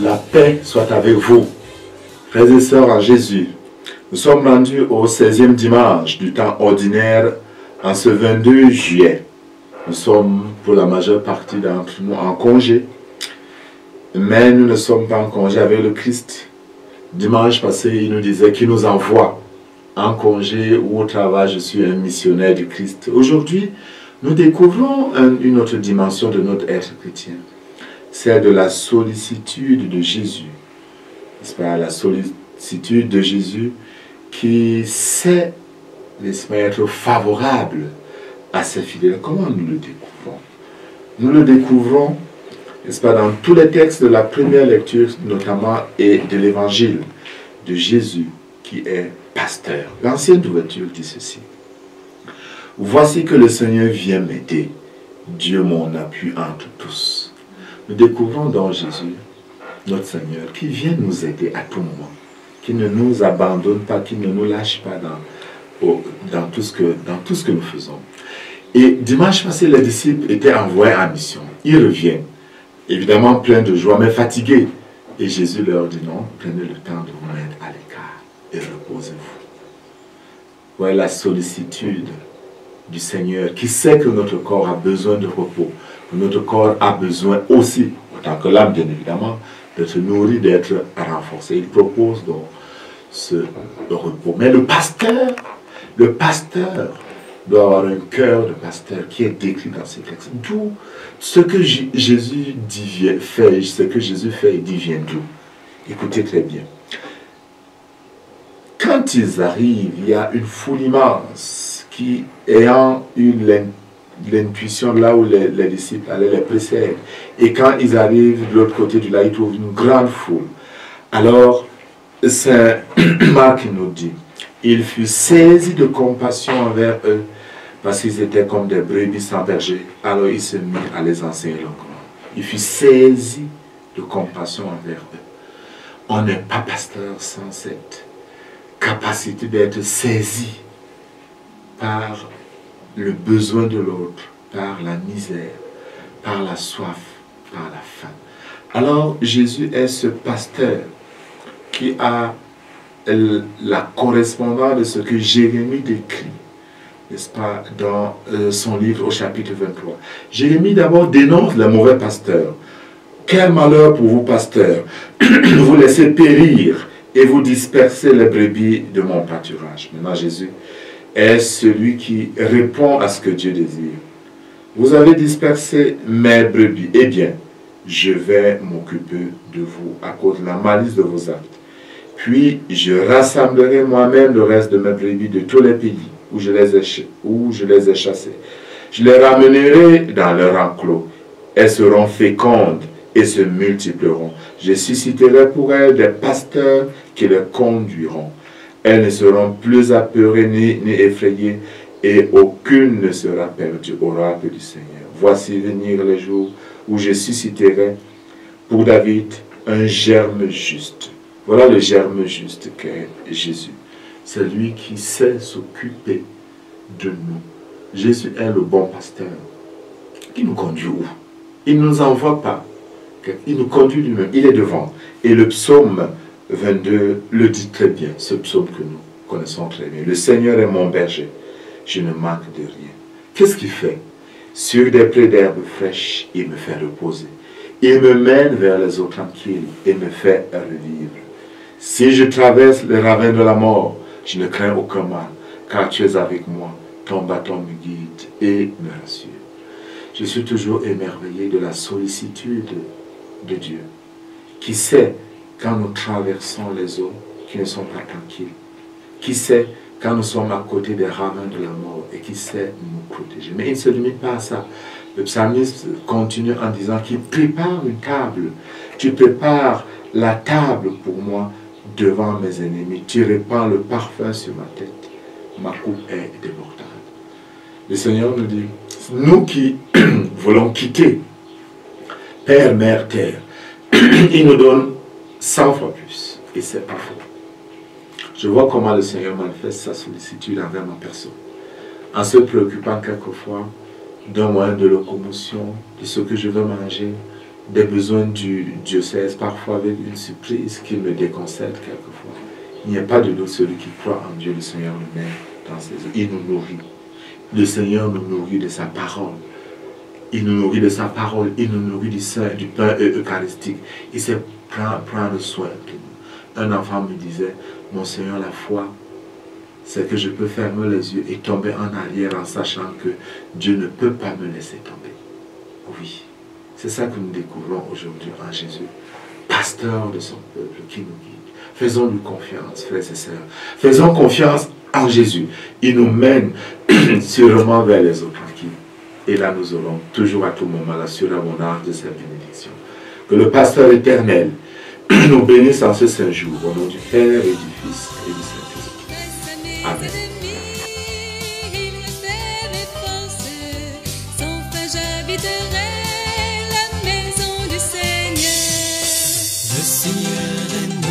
La paix soit avec vous, frères et sœurs en Jésus. Nous sommes rendus au 16e dimanche du temps ordinaire en ce 22 juillet. Nous sommes pour la majeure partie d'entre nous en congé, mais nous ne sommes pas en congé avec le Christ. Dimanche passé, il nous disait qu'il nous envoie en congé ou au travail. Je suis un missionnaire du Christ. Aujourd'hui, nous découvrons une autre dimension de notre être chrétien. C'est de la sollicitude de Jésus. N'est-ce pas? La sollicitude de Jésus qui sait, n'est-ce pas, être favorable à ses fidèles. Comment nous le découvrons? Nous le découvrons, n'est-ce pas, dans tous les textes de la première lecture, notamment, et de l'évangile de Jésus qui est pasteur. L'ancienne ouverture dit ceci. Voici que le Seigneur vient m'aider, Dieu mon appui entre tous. Nous découvrons dans Jésus, notre Seigneur, qui vient nous aider à tout moment, qui ne nous abandonne pas, qui ne nous lâche pas dans tout ce que nous faisons. Et dimanche passé, les disciples étaient envoyés en mission. Ils reviennent, évidemment pleins de joie, mais fatigués. Et Jésus leur dit non, prenez le temps de vous mettre à l'écart et reposez-vous. Voilà la sollicitude du Seigneur qui sait que notre corps a besoin de repos. Notre corps a besoin aussi, autant que l'âme bien évidemment, d'être nourri, d'être renforcé. Il propose donc ce repos. Mais le pasteur doit avoir un cœur de pasteur qui est décrit dans ces textes. D'où ce que Jésus fait, ce que Jésus fait et dit vient d'où? Écoutez très bien. Quand ils arrivent, il y a une foule immense qui, ayant eu l'intuition là où les disciples allaient, les précèdent. Et quand ils arrivent de l'autre côté du lac, ils trouvent une grande foule. Alors, Saint Marc nous dit, il fut saisi de compassion envers eux, parce qu'ils étaient comme des brebis sans berger. Alors il se mit à les enseigner leur commandement. Il fut saisi de compassion envers eux. On n'est pas pasteur sans cette capacité d'être saisi par le besoin de l'autre, par la misère, par la soif, par la faim. Alors Jésus est ce pasteur qui a la correspondance de ce que Jérémie décrit, n'est-ce pas, dans son livre au chapitre 23. Jérémie d'abord dénonce le mauvais pasteur. Quel malheur pour vous, pasteurs, vous laissez périr et vous dispersez les brebis de mon pâturage. Maintenant Jésus est celui qui répond à ce que Dieu désire. Vous avez dispersé mes brebis. Eh bien, je vais m'occuper de vous à cause de la malice de vos actes. Puis, je rassemblerai moi-même le reste de mes brebis de tous les pays où je les ai chassées. Je les ramènerai dans leur enclos. Elles seront fécondes et se multiplieront. Je susciterai pour elles des pasteurs qui les conduiront. Elles ne seront plus apeurées ni effrayées, et aucune ne sera perdue, oracle du Seigneur. Voici venir les jours où je susciterai pour David un germe juste. Voilà le germe juste qu'est Jésus. C'est lui qui sait s'occuper de nous. Jésus est le bon pasteur qui nous conduit où? Il ne nous envoie pas. Il nous conduit lui-même. Il est devant. Et le psaume 22 le dit très bien, ce psaume que nous connaissons très bien. Le Seigneur est mon berger, je ne manque de rien. Qu'est-ce qu'il fait? Sur des prés d'herbes fraîches, il me fait reposer. Il me mène vers les eaux tranquilles et me fait revivre. Si je traverse les ravins de la mort, je ne crains aucun mal, car tu es avec moi, ton bâton me guide et me rassure. Je suis toujours émerveillé de la sollicitude de Dieu, qui sait quand nous traversons les eaux qui ne sont pas tranquilles, qui sait quand nous sommes à côté des ravins de la mort et qui sait nous protéger. Mais il ne se limite pas à ça. Le psalmiste continue en disant qu'il prépare une table. Tu prépares la table pour moi devant mes ennemis. Tu répands le parfum sur ma tête. Ma coupe est débordante. Le Seigneur nous dit, nous qui voulons quitter Père, Mère, Terre, il nous donne 100 fois plus. Et c'est pas faux. Je vois comment le Seigneur manifeste sa sollicitude envers ma personne. En se préoccupant quelquefois d'un moyen de locomotion, de ce que je veux manger, des besoins du diocèse, parfois avec une surprise qui me déconcerte quelquefois. Il n'y a pas de doute, celui qui croit en Dieu, le Seigneur le met dans ses œuvres. Il nous nourrit. Le Seigneur nous nourrit de sa parole. Il nous nourrit de sa parole. Il nous nourrit du pain eucharistique. Il sait prendre soin de nous. Un enfant me disait, mon Seigneur, la foi, c'est que je peux fermer les yeux et tomber en arrière en sachant que Dieu ne peut pas me laisser tomber. Oui, c'est ça que nous découvrons aujourd'hui en Jésus, pasteur de son peuple qui nous guide. Faisons-lui confiance, frères et sœurs. Faisons confiance en Jésus. Il nous mène sûrement vers les eaux tranquilles. Et là, nous aurons toujours à tout moment la surabondance de sa bénédiction. Que le pasteur éternel nous bénisse en ce saint jour, au nom du Père et du Fils et du Saint-Esprit. Amen. Le Seigneur est